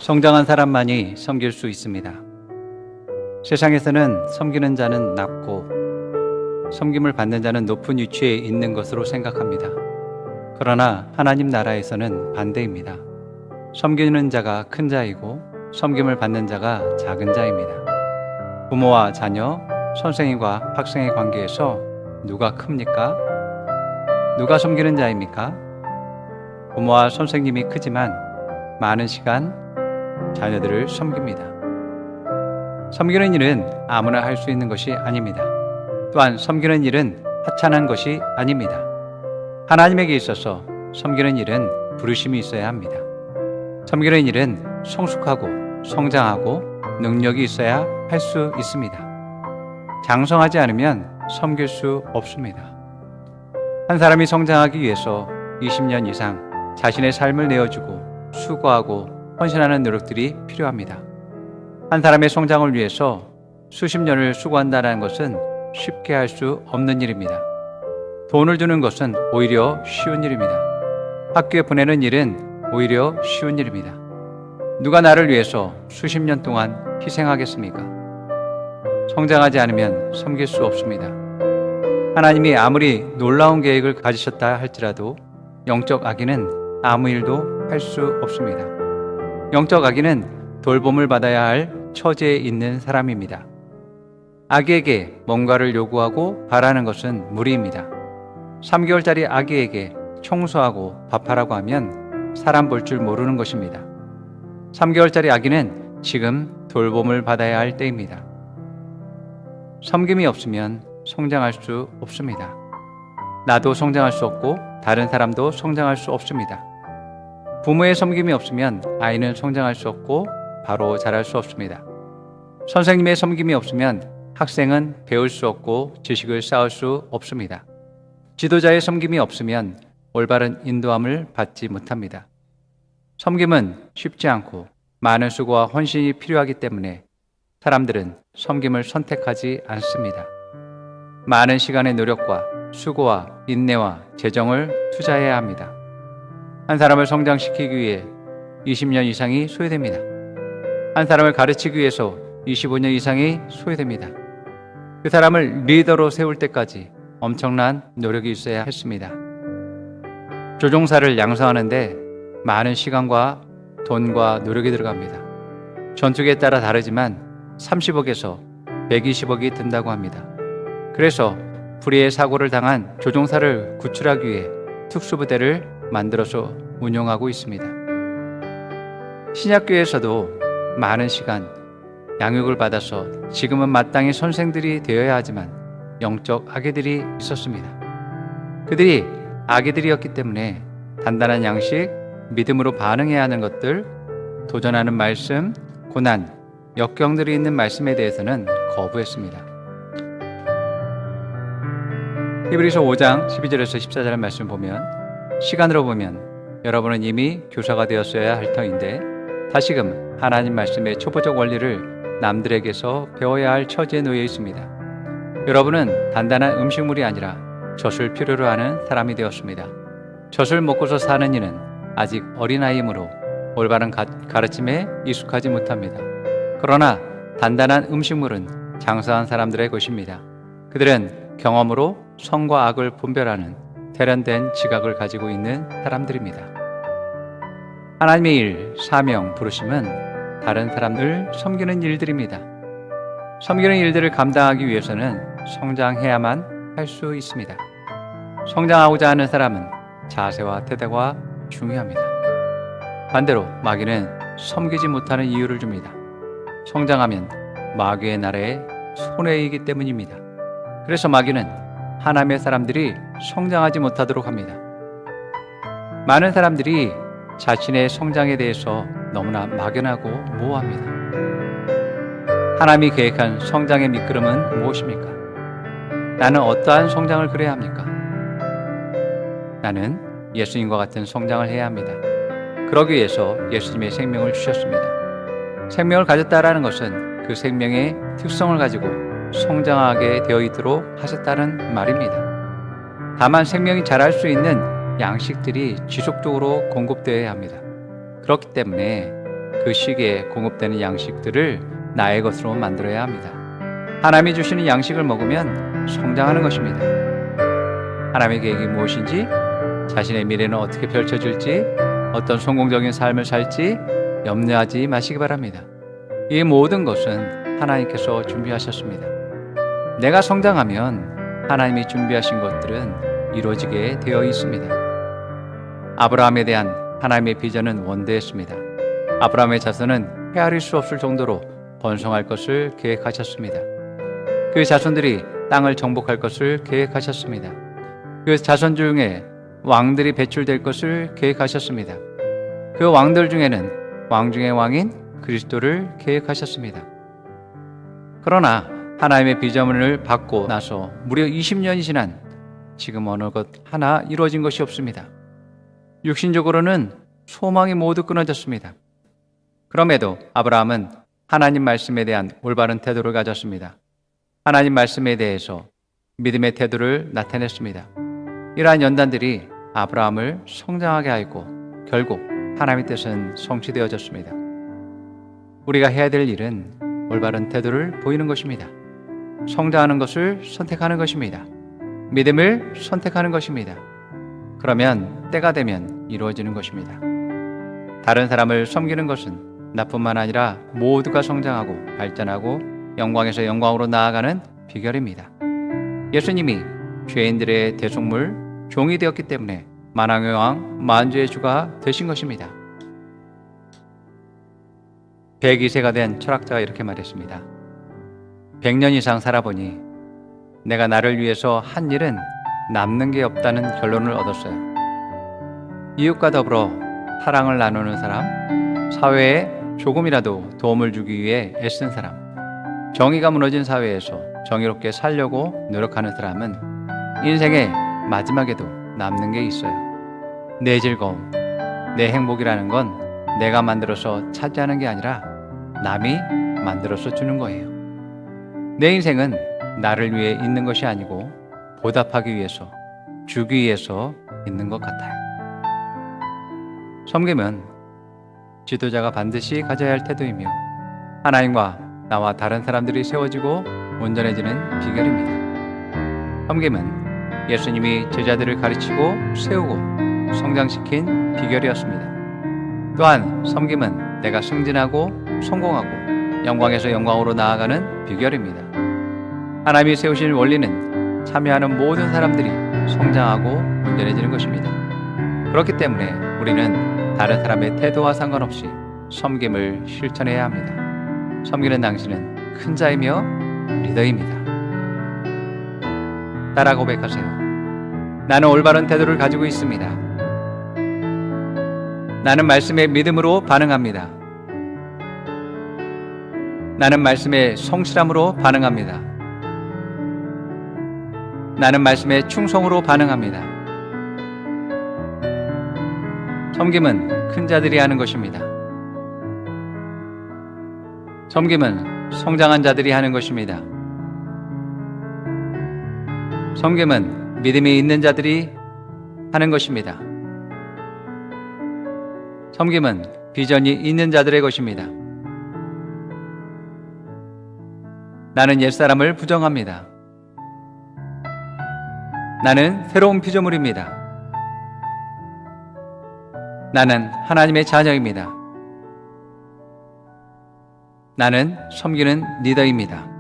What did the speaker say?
성장한 사람만이 섬길 수 있습니다. 세상에서는 섬기는 자는 낮고 섬김을 받는 자는 높은 위치에 있는 것으로 생각합니다. 그러나 하나님 나라에서는 반대입니다. 섬기는 자가 큰 자이고 섬김을 받는 자가 작은 자입니다. 부모와 자녀, 선생님과 학생의 관계에서 누가 큽니까? 누가 섬기는 자입니까? 부모와 선생님이 크지만 많은 시간 자녀들을 섬깁니다. 섬기는 일은 아무나 할 수 있는 것이 아닙니다. 또한 섬기는 일은 하찮은 것이 아닙니다. 하나님에게 있어서 섬기는 일은 부르심이 있어야 합니다. 섬기는 일은 성숙하고 성장하고 능력이 있어야 할 수 있습니다. 장성하지 않으면 섬길 수 없습니다. 한 사람이 성장하기 위해서 20년 이상 자신의 삶을 내어주고 수고하고 헌신하는 노력들이 필요합니다. 한 사람의 성장을 위해서 수십 년을 수고한다는 것은 쉽게 할 수 없는 일입니다. 돈을 주는 것은 오히려 쉬운 일입니다. 학교에 보내는 일은 오히려 쉬운 일입니다. 누가 나를 위해서 수십 년 동안 희생하겠습니까? 성장하지 않으면 섬길 수 없습니다. 하나님이 아무리 놀라운 계획을 가지셨다 할지라도 영적 아기는 아무 일도 할 수 없습니다. 영적 아기는 돌봄을 받아야 할 처지에 있는 사람입니다. 아기에게 뭔가를 요구하고 바라는 것은 무리입니다. 3개월짜리 아기에게 청소하고 밥하라고 하면 사람 볼 줄 모르는 것입니다. 3개월짜리 아기는 지금 돌봄을 받아야 할 때입니다. 섬김이 없으면 성장할 수 없습니다. 나도 성장할 수 없고 다른 사람도 성장할 수 없습니다. 부모의 섬김이 없으면 아이는 성장할 수 없고 바로 자랄 수 없습니다. 선생님의 섬김이 없으면 학생은 배울 수 없고 지식을 쌓을 수 없습니다. 지도자의 섬김이 없으면 올바른 인도함을 받지 못합니다. 섬김은 쉽지 않고 많은 수고와 헌신이 필요하기 때문에 사람들은 섬김을 선택하지 않습니다. 많은 시간의 노력과 수고와 인내와 재정을 투자해야 합니다. 한 사람을 성장시키기 위해 20년 이상이 소요됩니다. 한 사람을 가르치기 위해서 25년 이상이 소요됩니다. 그 사람을 리더로 세울 때까지 엄청난 노력이 있어야 했습니다. 조종사를 양성하는데 많은 시간과 돈과 노력이 들어갑니다. 전투기에 따라 다르지만 30억에서 120억이 든다고 합니다. 그래서 불의의 사고를 당한 조종사를 구출하기 위해 특수부대를 만들어서 운영하고 있습니다. 신약교회에서도 많은 시간, 양육을 받아서 지금은 마땅히 선생들이 되어야 하지만 영적 아기들이 있었습니다. 그들이 아기들이었기 때문에 단단한 양식, 믿음으로 반응해야 하는 것들, 도전하는 말씀, 고난, 역경들이 있는 말씀에 대해서는 거부했습니다. 히브리서 5장 12절에서 14절 말씀 보면 시간으로 보면 여러분은 이미 교사가 되었어야 할 터인데 다시금 하나님 말씀의 초보적 원리를 남들에게서 배워야 할 처지에 놓여 있습니다. 여러분은 단단한 음식물이 아니라 젖을 필요로 하는 사람이 되었습니다. 젖을 먹고서 사는 이는 아직 어린아이이므로 올바른 가르침에 익숙하지 못합니다. 그러나 단단한 음식물은 장성한 사람들의 것입니다. 그들은 경험으로 선과 악을 분별하는 세련된 지각을 가지고 있는 사람들입니다. 하나님의 일, 사명, 부르심은 다른 사람을 섬기는 일들입니다. 섬기는 일들을 감당하기 위해서는 성장해야만 할 수 있습니다. 성장하고자 하는 사람은 자세와 태도가 중요합니다. 반대로 마귀는 섬기지 못하는 이유를 줍니다. 성장하면 마귀의 나라의 손해이기 때문입니다. 그래서 마귀는 하나님의 사람들이 성장하지 못하도록 합니다. 많은 사람들이 자신의 성장에 대해서 너무나 막연하고 모호합니다. 하나님이 계획한 성장의 밑거름은 무엇입니까? 나는 어떠한 성장을 그려야 합니까? 나는 예수님과 같은 성장을 해야 합니다. 그러기 위해서 예수님의 생명을 주셨습니다. 생명을 가졌다라는 것은 그 생명의 특성을 가지고 성장하게 되어 있도록 하셨다는 말입니다. 다만 생명이 자랄 수 있는 양식들이 지속적으로 공급되어야 합니다. 그렇기 때문에 그 그 시기에 공급되는 양식들을 나의 것으로 만들어야 합니다. 하나님이 주시는 양식을 먹으면 성장하는 것입니다. 하나님의 계획이 무엇인지, 자신의 미래는 어떻게 펼쳐질지, 어떤 성공적인 삶을 살지 염려하지 마시기 바랍니다. 이 모든 것은 하나님께서 준비하셨습니다. 내가 성장하면 하나님이 준비하신 것들은 이루어지게 되어 있습니다. 아브라함에 대한 하나님의 비전은 원대했습니다. 아브라함의 자손은 헤아릴 수 없을 정도로 번성할 것을 계획하셨습니다. 그 자손들이 땅을 정복할 것을 계획하셨습니다. 그 자손 중에 왕들이 배출될 것을 계획하셨습니다. 그 왕들 중에는 왕 중의 왕인 그리스도를 계획하셨습니다. 그러나 하나님의 비전을 받고 나서 무려 20년이 지난 지금 어느 것 하나 이루어진 것이 없습니다. 육신적으로는 소망이 모두 끊어졌습니다. 그럼에도 아브라함은 하나님 말씀에 대한 올바른 태도를 가졌습니다. 하나님 말씀에 대해서 믿음의 태도를 나타냈습니다. 이러한 연단들이 아브라함을 성장하게 하였고 결국 하나님의 뜻은 성취되어졌습니다. 우리가 해야 될 일은 올바른 태도를 보이는 것입니다. 성장하는 것을 선택하는 것입니다. 믿음을 선택하는 것입니다. 그러면 때가 되면 이루어지는 것입니다. 다른 사람을 섬기는 것은 나뿐만 아니라 모두가 성장하고 발전하고 영광에서 영광으로 나아가는 비결입니다. 예수님이 죄인들의 대속물, 종이 되었기 때문에 만왕의 왕, 만주의 주가 되신 것입니다. 102세가 된 철학자가 이렇게 말했습니다. 100년 이상 살아보니 내가 나를 위해서 한 일은 남는 게 없다는 결론을 얻었어요. 이웃과 더불어 사랑을 나누는 사람, 사회에 조금이라도 도움을 주기 위해 애쓴 사람, 정의가 무너진 사회에서 정의롭게 살려고 노력하는 사람은 인생의 마지막에도 남는 게 있어요. 내 즐거움, 내 행복이라는 건 내가 만들어서 차지하는 게 아니라 남이 만들어서 주는 거예요. 내 인생은 나를 위해 있는 것이 아니고 보답하기 위해서, 주기 위해서 있는 것 같아요. 섬김은 지도자가 반드시 가져야 할 태도이며 하나님과 나와 다른 사람들이 세워지고 온전해지는 비결입니다. 섬김은 예수님이 제자들을 가르치고 세우고 성장시킨 비결이었습니다. 또한 섬김은 내가 승진하고 성공하고 영광에서 영광으로 나아가는 비결입니다. 하나님이 세우신 원리는 참여하는 모든 사람들이 성장하고 온전해지는 것입니다. 그렇기 때문에 우리는 다른 사람의 태도와 상관없이 섬김을 실천해야 합니다. 섬기는 당신은 큰 자이며 리더입니다. 따라 고백하세요. 나는 올바른 태도를 가지고 있습니다. 나는 말씀에 믿음으로 반응합니다. 나는 말씀에 성실함으로 반응합니다. 나는 말씀에 충성으로 반응합니다. 섬김은 큰 자들이 하는 것입니다. 섬김은 성장한 자들이 하는 것입니다. 섬김은 믿음이 있는 자들이 하는 것입니다. 섬김은 비전이 있는 자들의 것입니다. 나는 옛사람을 부정합니다. 나는 새로운 피조물입니다. 나는 하나님의 자녀입니다. 나는 섬기는 리더입니다.